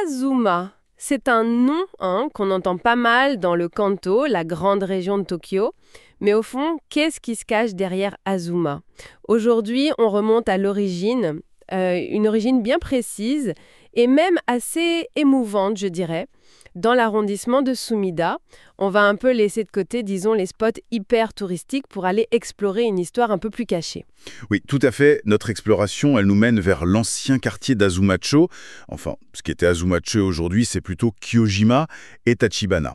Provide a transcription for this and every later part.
Azuma, c'est un nom qu'on entend pas mal dans le Kanto, la grande région de Tokyo. Mais au fond, qu'est-ce qui se cache derrière Azuma? Aujourd'hui, on remonte à l'origine, une origine bien précise et même assez émouvante, je dirais. Dans l'arrondissement de Sumida, on va un peu laisser de côté, disons, les spots hyper touristiques pour aller explorer une histoire un peu plus cachée. Oui, tout à fait. Notre exploration, elle nous mène vers l'ancien quartier d'Azumacho. Enfin, ce qui était Azumacho aujourd'hui, c'est plutôt Kyojima et Tachibana.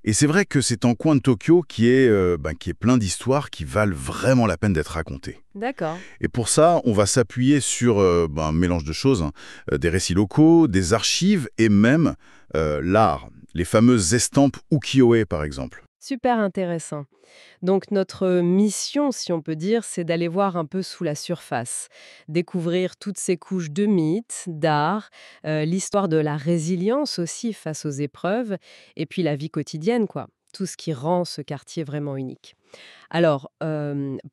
Et c'est vrai que c'est un coin de Tokyo qui est plein d'histoires qui valent vraiment la peine d'être racontées. D'accord. Et pour ça, on va s'appuyer sur un mélange de choses, des récits locaux, des archives et même l'art. Les fameuses estampes ukiyo-e, par exemple. Super intéressant. Donc notre mission, si on peut dire, c'est d'aller voir un peu sous la surface, découvrir toutes ces couches de mythes, d'art, l'histoire de la résilience aussi face aux épreuves, et puis la vie quotidienne, quoi. Tout ce qui rend ce quartier vraiment unique. Alors,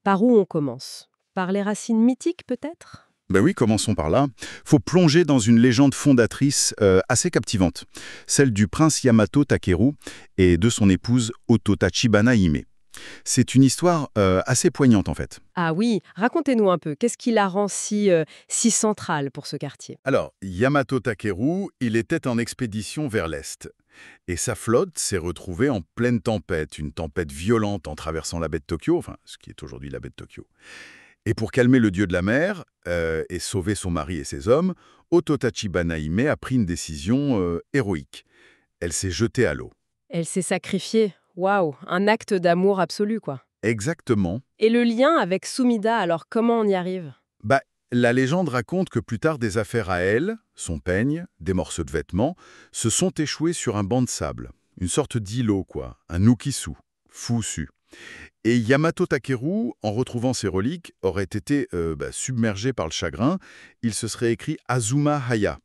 par où on commence? Par les racines mythiques peut-être? Ben oui, commençons par là. Faut plonger dans une légende fondatrice assez captivante, celle du prince Yamato Takeru et de son épouse Oto Tachibana Hime. C'est une histoire assez poignante en fait. Ah oui, racontez-nous un peu, qu'est-ce qui la rend si centrale pour ce quartier? Alors, Yamato Takeru, il était en expédition vers l'Est. Et sa flotte s'est retrouvée en pleine tempête, une tempête violente en traversant la baie de Tokyo, enfin, ce qui est aujourd'hui la baie de Tokyo. Et pour calmer le dieu de la mer et sauver son mari et ses hommes, Oto Tachibana Hime a pris une décision héroïque. Elle s'est jetée à l'eau. Elle s'est sacrifiée. Waouh, un acte d'amour absolu, quoi. Exactement. Et le lien avec Sumida, alors comment on y arrive? Bah, la légende raconte que plus tard des affaires à elle, son peigne, des morceaux de vêtements, se sont échoués sur un banc de sable. Une sorte d'îlot, quoi. Un ukisu. Foussu. Et Yamato Takeru, en retrouvant ces reliques, aurait été submergé par le chagrin. Il se serait écrit Azuma Haya,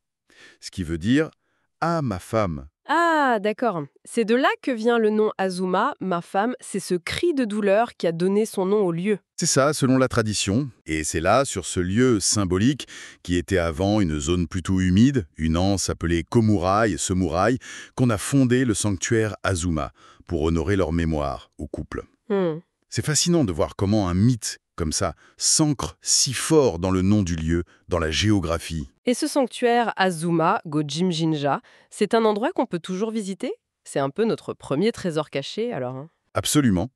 ce qui veut dire « Ah, ma femme ». Ah, d'accord. C'est de là que vient le nom Azuma, ma femme. C'est ce cri de douleur qui a donné son nom au lieu. C'est ça, selon la tradition. Et c'est là, sur ce lieu symbolique, qui était avant une zone plutôt humide, une anse appelée Komurai, Semurai, qu'on a fondé le sanctuaire Azuma, pour honorer leur mémoire au couple. Hmm. C'est fascinant de voir comment un mythe, comme ça, s'ancre si fort dans le nom du lieu, dans la géographie. Et ce sanctuaire Azuma, Gojim Jinja, c'est un endroit qu'on peut toujours visiter? C'est un peu notre premier trésor caché, alors, hein. Absolument.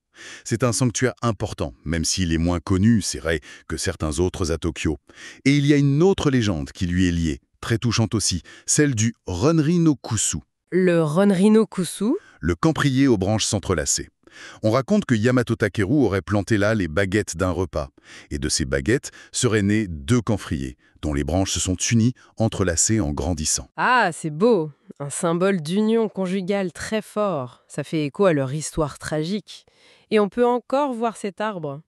C'est un sanctuaire important, même s'il est moins connu, c'est vrai, que certains autres à Tokyo. Et il y a une autre légende qui lui est liée, très touchante aussi, celle du Ronri no Kusu, Le Ronrino Kusu? le camprier aux branches s'entrelacées. On raconte que Yamato Takeru aurait planté là les baguettes d'un repas. Et de ces baguettes seraient nés deux camphriers, dont les branches se sont unies, entrelacées en grandissant. Ah, c'est beau. Un symbole d'union conjugale très fort. Ça fait écho à leur histoire tragique. Et on peut encore voir cet arbre.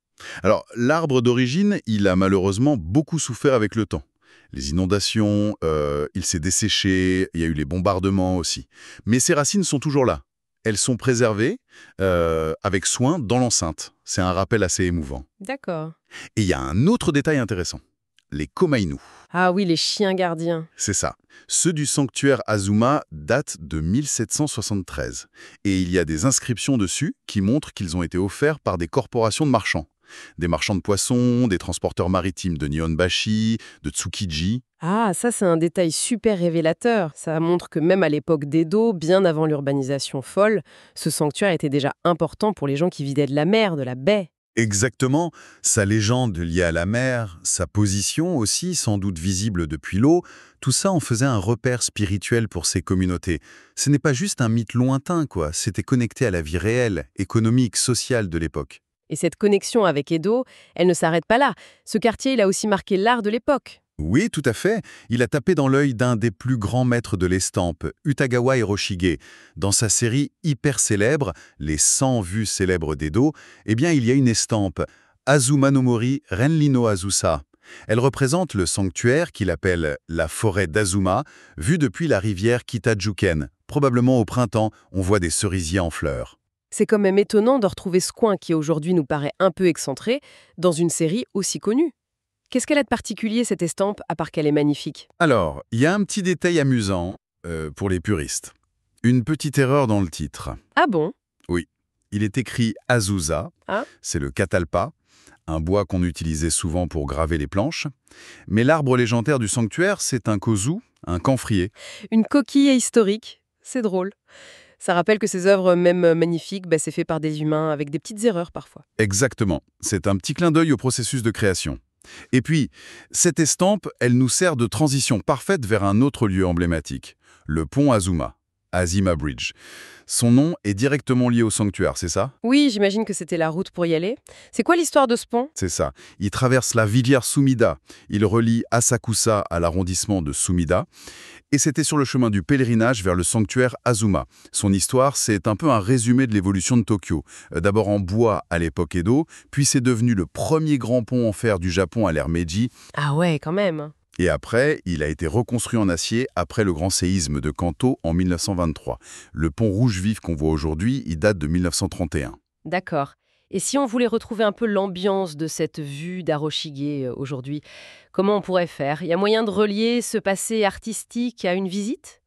Alors, l'arbre d'origine, il a malheureusement beaucoup souffert avec le temps. Les inondations, il s'est desséché, il y a eu les bombardements aussi. Mais ses racines sont toujours là. Elles sont préservées avec soin dans l'enceinte. C'est un rappel assez émouvant. D'accord. Et il y a un autre détail intéressant. Les komainu. Ah oui, les chiens gardiens. C'est ça. Ceux du sanctuaire Azuma datent de 1773. Et il y a des inscriptions dessus qui montrent qu'ils ont été offerts par des corporations de marchands. Des marchands de poissons, des transporteurs maritimes de Nihonbashi, de Tsukiji. Ah, ça c'est un détail super révélateur. Ça montre que même à l'époque d'Edo, bien avant l'urbanisation folle, ce sanctuaire était déjà important pour les gens qui vivaient de la mer, de la baie. Exactement, sa légende liée à la mer, sa position aussi, sans doute visible depuis l'eau, tout ça en faisait un repère spirituel pour ces communautés. Ce n'est pas juste un mythe lointain, quoi, c'était connecté à la vie réelle, économique, sociale de l'époque. Et cette connexion avec Edo, elle ne s'arrête pas là. Ce quartier, il a aussi marqué l'art de l'époque. Oui, tout à fait. Il a tapé dans l'œil d'un des plus grands maîtres de l'estampe, Utagawa Hiroshige. Dans sa série hyper célèbre, Les 100 vues célèbres d'Edo, il y a une estampe, Azuma no Mori Renri no Azusa. Elle représente le sanctuaire qu'il appelle la forêt d'Azuma, vue depuis la rivière Kitajuken. Probablement au printemps, on voit des cerisiers en fleurs. C'est quand même étonnant de retrouver ce coin qui aujourd'hui nous paraît un peu excentré dans une série aussi connue. Qu'est-ce qu'elle a de particulier, cette estampe, à part qu'elle est magnifique? Alors, il y a un petit détail amusant. pour les puristes. Une petite erreur dans le titre. Ah bon? Oui, il est écrit Azusa, Ah, c'est le catalpa, un bois qu'on utilisait souvent pour graver les planches. Mais l'arbre légendaire du sanctuaire, c'est un kozu, un camphrier. une coquille historique. C'est drôle. Ça rappelle que ces œuvres, même magnifiques, c'est fait par des humains avec des petites erreurs parfois. Exactement, c'est un petit clin d'œil au processus de création. Et puis, cette estampe, elle nous sert de transition parfaite vers un autre lieu emblématique, le pont Azuma, Azima Bridge. Son nom est directement lié au sanctuaire, c'est ça? Oui, j'imagine que c'était la route pour y aller. C'est quoi l'histoire de ce pont? C'est ça. Il traverse la rivière Sumida. Il relie Asakusa à l'arrondissement de Sumida. Et c'était sur le chemin du pèlerinage vers le sanctuaire Azuma. Son histoire, c'est un peu un résumé de l'évolution de Tokyo. D'abord en bois à l'époque Edo, puis c'est devenu le premier grand pont en fer du Japon à l'ère Meiji. Ah ouais, quand même. Et après, il a été reconstruit en acier après le grand séisme de Kanto en 1923. Le pont rouge vif qu'on voit aujourd'hui, il date de 1931. D'accord. Et si on voulait retrouver un peu l'ambiance de cette vue d'Aroshige aujourd'hui, comment on pourrait faire? Il y a moyen de relier ce passé artistique à une visite?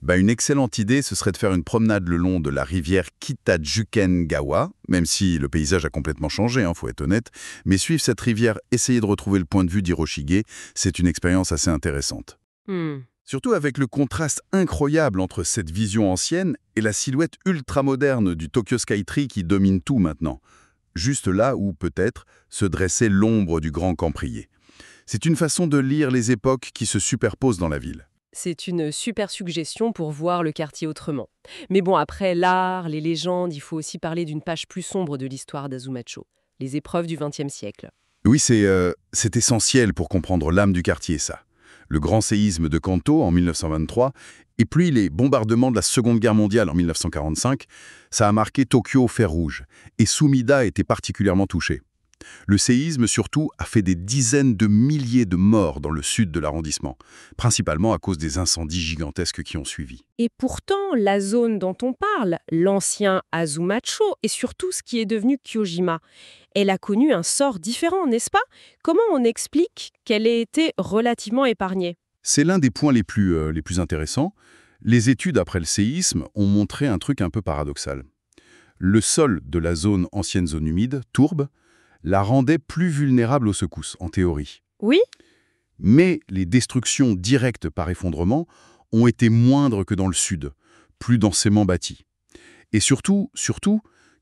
Une excellente idée, ce serait de faire une promenade le long de la rivière Kitajuken-gawa, même si le paysage a complètement changé, faut être honnête. Mais suivre cette rivière, essayer de retrouver le point de vue d'Hiroshige, c'est une expérience assez intéressante. Hmm. Surtout avec le contraste incroyable entre cette vision ancienne et la silhouette ultra-moderne du Tokyo Skytree qui domine tout maintenant. Juste là où, peut-être, se dressait l'ombre du grand camphrier. C'est une façon de lire les époques qui se superposent dans la ville. C'est une super suggestion pour voir le quartier autrement. Mais bon, après l'art, les légendes, il faut aussi parler d'une page plus sombre de l'histoire d'Azumacho, les épreuves du XXe siècle. Oui, c'est essentiel pour comprendre l'âme du quartier, ça. Le grand séisme de Kanto en 1923, et puis les bombardements de la Seconde Guerre mondiale en 1945, ça a marqué Tokyo au fer rouge, et Sumida était particulièrement touché. Le séisme, surtout, a fait des dizaines de milliers de morts dans le sud de l'arrondissement, principalement à cause des incendies gigantesques qui ont suivi. Et pourtant, la zone dont on parle, l'ancien Azumacho, et surtout ce qui est devenu Kyojima, elle a connu un sort différent, n'est-ce pas? Comment on explique qu'elle ait été relativement épargnée? C'est l'un des points les plus intéressants. Les études après le séisme ont montré un truc un peu paradoxal. Le sol de la ancienne zone humide, tourbe, la rendait plus vulnérable aux secousses, en théorie. Oui? Mais les destructions directes par effondrement ont été moindres que dans le sud, plus densément bâties. Et surtout,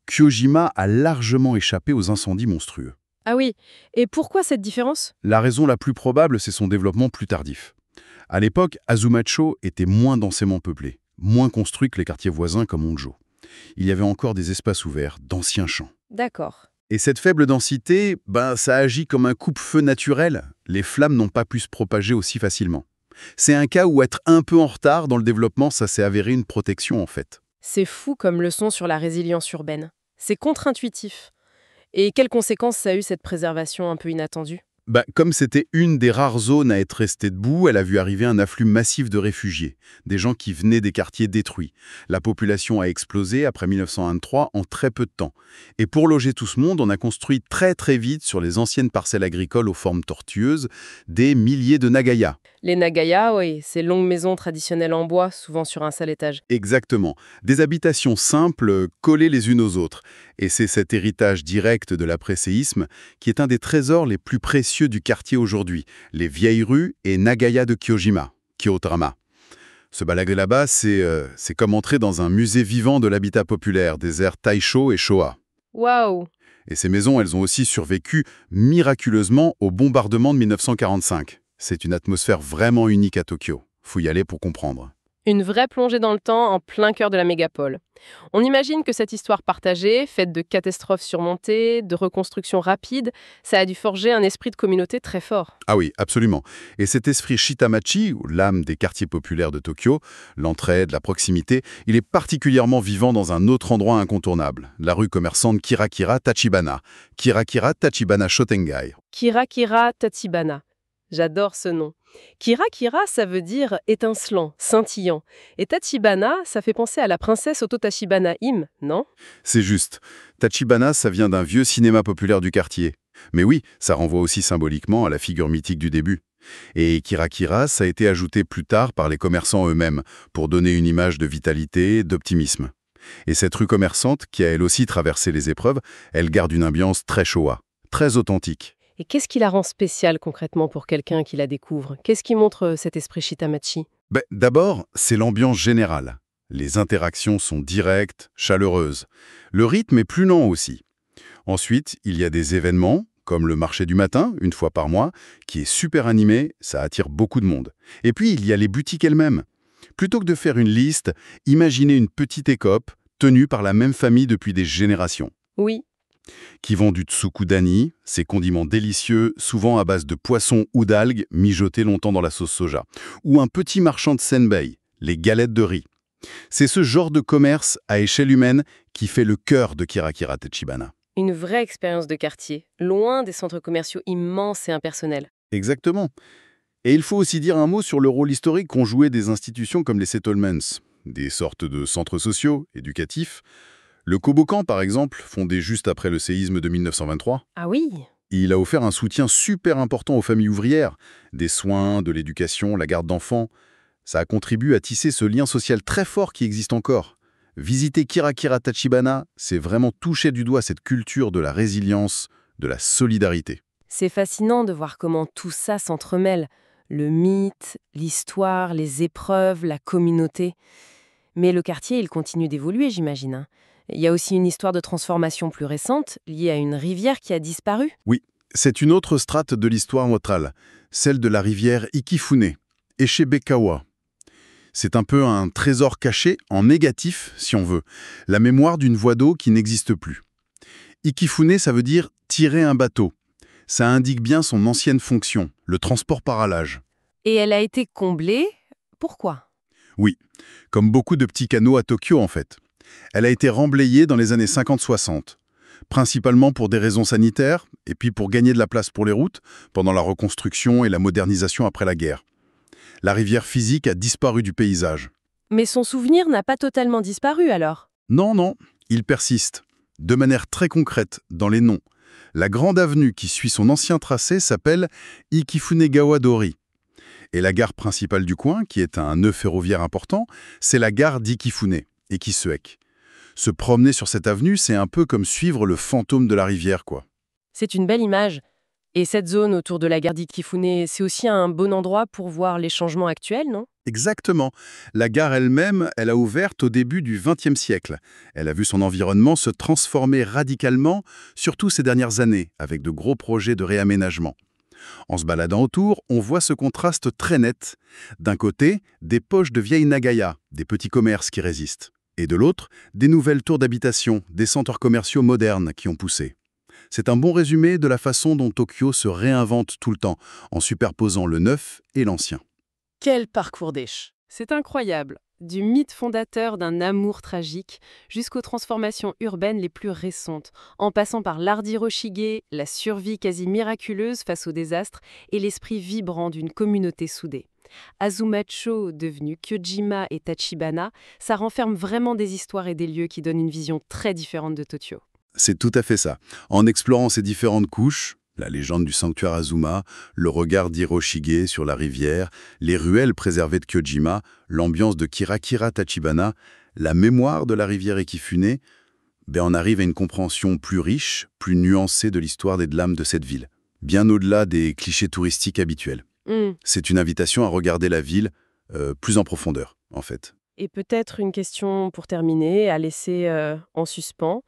Kyojima a largement échappé aux incendies monstrueux. Ah oui. Et pourquoi cette différence? La raison la plus probable, c'est son développement plus tardif. À l'époque, Azumacho était moins densément peuplé, moins construit que les quartiers voisins comme Honjo. Il y avait encore des espaces ouverts, d'anciens champs. D'accord. Et cette faible densité, ça agit comme un coupe-feu naturel. Les flammes n'ont pas pu se propager aussi facilement. C'est un cas où être un peu en retard dans le développement, ça s'est avéré une protection en fait. C'est fou comme leçon sur la résilience urbaine. C'est contre-intuitif. Et quelles conséquences ça a eu cette préservation un peu inattendue? Comme c'était une des rares zones à être restée debout, elle a vu arriver un afflux massif de réfugiés, des gens qui venaient des quartiers détruits. La population a explosé après 1923 en très peu de temps. Et pour loger tout ce monde, on a construit très très vite sur les anciennes parcelles agricoles aux formes tortueuses des milliers de nagaya. Les nagaya, oui, ces longues maisons traditionnelles en bois, souvent sur un seul étage. Exactement. Des habitations simples collées les unes aux autres. Et c'est cet héritage direct de l'après-séisme qui est un des trésors les plus précieux du quartier aujourd'hui, les vieilles rues et Nagaya de Kyojima, Kyotarama. Se balader là-bas, c'est comme entrer dans un musée vivant de l'habitat populaire, des ères Taisho et Showa. Waouh! Et ces maisons, elles ont aussi survécu miraculeusement au bombardement de 1945. C'est une atmosphère vraiment unique à Tokyo. Faut y aller pour comprendre. Une vraie plongée dans le temps en plein cœur de la mégapole. On imagine que cette histoire partagée, faite de catastrophes surmontées, de reconstructions rapides, ça a dû forger un esprit de communauté très fort. Ah oui, absolument. Et cet esprit Shitamachi, ou l'âme des quartiers populaires de Tokyo, l'entraide, la proximité, il est particulièrement vivant dans un autre endroit incontournable, la rue commerçante Kirakira Tachibana. Kirakira Tachibana Shotengai. Kirakira Tachibana. J'adore ce nom. Kirakira, ça veut dire étincelant, scintillant. Et Tachibana, ça fait penser à la princesse Oto-Tachibana Im, non? C'est juste. Tachibana, ça vient d'un vieux cinéma populaire du quartier. Mais oui, ça renvoie aussi symboliquement à la figure mythique du début. Et Kirakira, ça a été ajouté plus tard par les commerçants eux-mêmes, pour donner une image de vitalité, d'optimisme. Et cette rue commerçante, qui a elle aussi traversé les épreuves, elle garde une ambiance très Showa, très authentique. Et qu'est-ce qui la rend spéciale concrètement pour quelqu'un qui la découvre? Qu'est-ce qui montre cet esprit Shitamachi? D'abord, c'est l'ambiance générale. Les interactions sont directes, chaleureuses. Le rythme est plus lent aussi. Ensuite, il y a des événements, comme le marché du matin, une fois par mois, qui est super animé, ça attire beaucoup de monde. Et puis, il y a les boutiques elles-mêmes. Plutôt que de faire une liste, imaginez une petite écope tenue par la même famille depuis des générations, Oui. qui vend du tsukudani, ces condiments délicieux, souvent à base de poissons ou d'algues mijotés longtemps dans la sauce soja, ou un petit marchand de senbei, les galettes de riz. C'est ce genre de commerce à échelle humaine qui fait le cœur de Kirakira Tachibana. Une vraie expérience de quartier, loin des centres commerciaux immenses et impersonnels. Exactement. Et il faut aussi dire un mot sur le rôle historique qu'ont joué des institutions comme les settlements, des sortes de centres sociaux, éducatifs. Le Kobokan, par exemple, fondé juste après le séisme de 1923, Ah oui. il a offert un soutien super important aux familles ouvrières, des soins, de l'éducation, la garde d'enfants. Ça a contribué à tisser ce lien social très fort qui existe encore. Visiter Kirakira Tachibana, c'est vraiment toucher du doigt cette culture de la résilience, de la solidarité. C'est fascinant de voir comment tout ça s'entremêle. Le mythe, l'histoire, les épreuves, la communauté. Mais le quartier, il continue d'évoluer, j'imagine, hein. Il y a aussi une histoire de transformation plus récente, liée à une rivière qui a disparu. Oui, c'est une autre strate de l'histoire motrale, celle de la rivière Ikifune, Eshebekawa. C'est un peu un trésor caché, en négatif, si on veut, la mémoire d'une voie d'eau qui n'existe plus. Ikifune, ça veut dire « tirer un bateau ». Ça indique bien son ancienne fonction, le transport par halage. Et elle a été comblée. Pourquoi? Oui, comme beaucoup de petits canaux à Tokyo en fait. Elle a été remblayée dans les années 50-60, principalement pour des raisons sanitaires, et puis pour gagner de la place pour les routes, pendant la reconstruction et la modernisation après la guerre. La rivière physique a disparu du paysage. Mais son souvenir n'a pas totalement disparu alors. Non, non, il persiste, de manière très concrète, dans les noms. La grande avenue qui suit son ancien tracé s'appelle Ikifunegawa-dori. Et la gare principale du coin, qui est un nœud ferroviaire important, c'est la gare d'Ikifune, Ekisuek. Se promener sur cette avenue, c'est un peu comme suivre le fantôme de la rivière, quoi. C'est une belle image. Et cette zone autour de la gare d'Ikifune, c'est aussi un bon endroit pour voir les changements actuels, non? Exactement. La gare elle-même, elle a ouvert au début du XXe siècle. Elle a vu son environnement se transformer radicalement, surtout ces dernières années, avec de gros projets de réaménagement. En se baladant autour, on voit ce contraste très net. D'un côté, des poches de vieilles Nagaya, des petits commerces qui résistent. Et de l'autre, des nouvelles tours d'habitation, des centres commerciaux modernes qui ont poussé. C'est un bon résumé de la façon dont Tokyo se réinvente tout le temps, en superposant le neuf et l'ancien. Quel parcours d'Esch! C'est incroyable. Du mythe fondateur d'un amour tragique jusqu'aux transformations urbaines les plus récentes, en passant par l'art d'Hiroshige, la survie quasi miraculeuse face au désastre et l'esprit vibrant d'une communauté soudée. Azumacho, devenu Kyojima et Tachibana, ça renferme vraiment des histoires et des lieux qui donnent une vision très différente de Tokyo. C'est tout à fait ça. En explorant ces différentes couches, la légende du sanctuaire Azuma, le regard d'Hiroshige sur la rivière, les ruelles préservées de Kyojima, l'ambiance de Kirakira Tachibana, la mémoire de la rivière Ekifune, on arrive à une compréhension plus riche, plus nuancée de l'histoire des lames de cette ville, bien au-delà des clichés touristiques habituels. C'est une invitation à regarder la ville plus en profondeur, en fait. Et peut-être une question pour terminer, à laisser en suspens.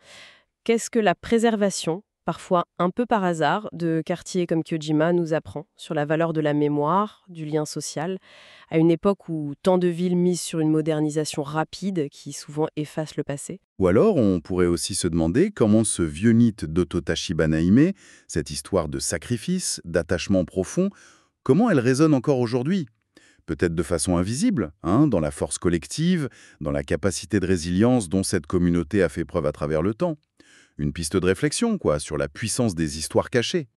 Qu'est-ce que la préservation, parfois un peu par hasard, de quartiers comme Kyojima nous apprend sur la valeur de la mémoire, du lien social, à une époque où tant de villes misent sur une modernisation rapide qui souvent efface le passé? Ou alors, on pourrait aussi se demander comment ce vieux mythe d'Oto-Tachibana Hime, cette histoire de sacrifice, d'attachement profond, comment elle résonne encore aujourd'hui? Peut-être de façon invisible, dans la force collective, dans la capacité de résilience dont cette communauté a fait preuve à travers le temps. Une piste de réflexion, sur la puissance des histoires cachées.